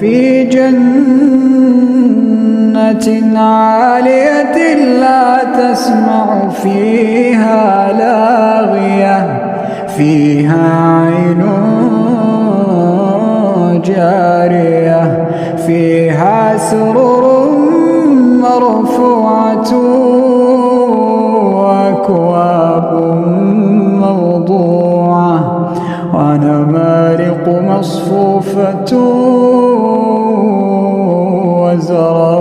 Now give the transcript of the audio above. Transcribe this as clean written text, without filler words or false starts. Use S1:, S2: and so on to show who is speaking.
S1: في جنة عالية لا تسمع فيها لاغية فيها عين جارية فيها سرر مرفوعة وأكواب موضوعة ونمارق مصفوفة وزرابي